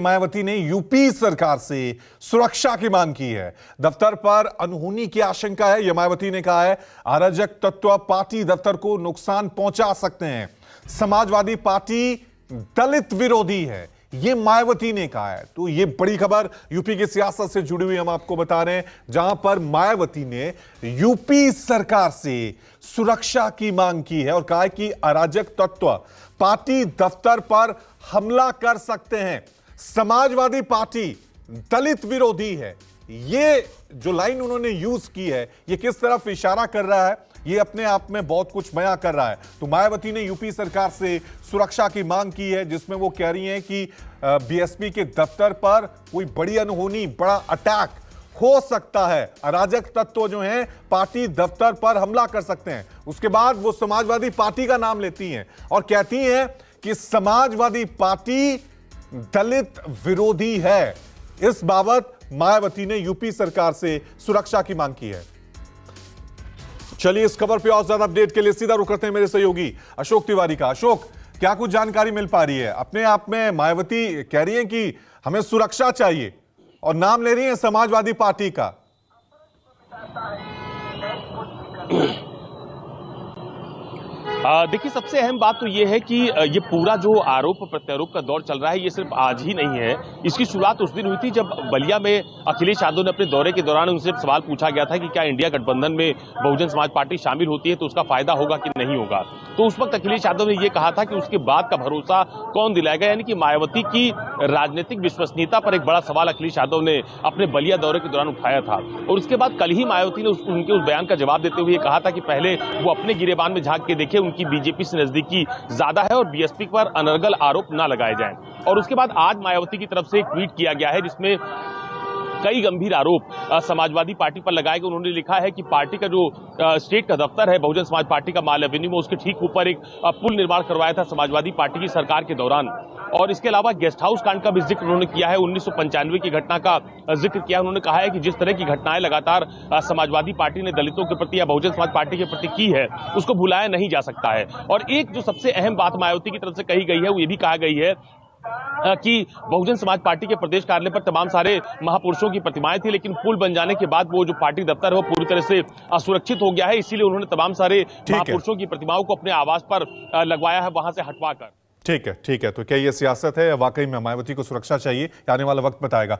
मायावती ने यूपी सरकार से सुरक्षा की मांग की है। दफ्तर पर अनहोनी की आशंका है। यह मायावती ने कहा है अराजक तत्व पार्टी दफ्तर को नुकसान पहुंचा सकते हैं। समाजवादी पार्टी दलित विरोधी है, यह मायावती ने कहा है। तो यह बड़ी खबर यूपी की सियासत से जुड़ी हुई हम आपको बता रहे हैं, जहां पर मायावती ने यूपी सरकार से सुरक्षा की मांग की है और कहा है कि अराजक तत्व पार्टी दफ्तर पर हमला कर सकते हैं। समाजवादी पार्टी दलित विरोधी है। ये जो लाइन उन्होंने यूज की है, ये किस तरफ इशारा कर रहा है, ये अपने आप में बहुत कुछ बयां कर रहा है। तो मायावती ने यूपी सरकार से सुरक्षा की मांग की है, जिसमें वो कह रही हैं कि बीएसपी के दफ्तर पर कोई बड़ी अनहोनी, बड़ा अटैक हो सकता है। अराजक तत्व जो हैं पार्टी दफ्तर पर हमला कर सकते हैं। उसके बाद वो समाजवादी पार्टी का नाम लेती हैं और कहती हैं कि समाजवादी पार्टी दलित विरोधी है। इस बाबत मायावती ने यूपी सरकार से सुरक्षा की मांग की है। चलिए इस खबर पे और ज्यादा अपडेट के लिए सीधा रुख करते हैं मेरे सहयोगी अशोक तिवारी का। अशोक, क्या कुछ जानकारी मिल पा रही है? अपने आप में मायावती कह रही हैं कि हमें सुरक्षा चाहिए और नाम ले रही हैं समाजवादी पार्टी का। देखिए, सबसे अहम बात तो ये है कि ये पूरा जो आरोप प्रत्यारोप का दौर चल रहा है, ये सिर्फ आज ही नहीं है। इसकी शुरुआत उस दिन हुई थी जब बलिया में अखिलेश यादव ने अपने दौरे के दौरान उनसे सवाल पूछा गया था कि क्या इंडिया गठबंधन में बहुजन समाज पार्टी शामिल होती है तो उसका फायदा होगा कि नहीं होगा। तो उस वक्त अखिलेश यादव ने यह कहा था कि उसके बाद का भरोसा कौन दिलाएगा, यानी कि मायावती की राजनीतिक विश्वसनीयता पर एक बड़ा सवाल अखिलेश यादव ने अपने बलिया दौरे के दौरान उठाया था। और उसके बाद कल ही मायावती ने उनके उस बयान का जवाब देते हुए कहा था कि पहले वो अपने गिरेबान में झांक के देखे, उनकी बीजेपी से नजदीकी ज्यादा है और बीएसपी पर अनर्गल आरोप न लगाए जाएं। और उसके बाद आज मायावती की तरफ से एक ट्वीट किया गया है जिसमें कई गंभीर आरोप समाजवादी पार्टी पर लगाए गए। उन्होंने लिखा है कि पार्टी का जो स्टेट का दफ्तर है बहुजन समाज पार्टी का माल एवेन्यू में, उसके ठीक ऊपर एक पुल निर्माण करवाया था समाजवादी पार्टी की सरकार के दौरान। और इसके अलावा गेस्ट हाउस कांड का भी जिक्र उन्होंने किया है। 1995 की घटना का जिक्र किया। उन्होंने कहा है कि जिस तरह की घटनाएं लगातार समाजवादी पार्टी ने दलितों के प्रति या बहुजन समाज पार्टी के प्रति की है, उसको भुलाया नहीं जा सकता है। और एक जो सबसे अहम बात मायावती की तरफ से कही गई है, वो ये भी कहा गई है कि बहुजन समाज पार्टी के प्रदेश कार्यालय पर तमाम सारे महापुरुषों की प्रतिमाएं थी, लेकिन पुल बन जाने के बाद वो जो पार्टी दफ्तर है वो पूरी तरह से असुरक्षित हो गया है। इसीलिए उन्होंने तमाम सारे महापुरुषों की प्रतिमाओं को अपने आवास पर लगवाया है, वहां से हटवा कर। ठीक है। तो क्या ये सियासत है या वाकई में मायावती को सुरक्षा चाहिए? आने वाला वक्त बताएगा।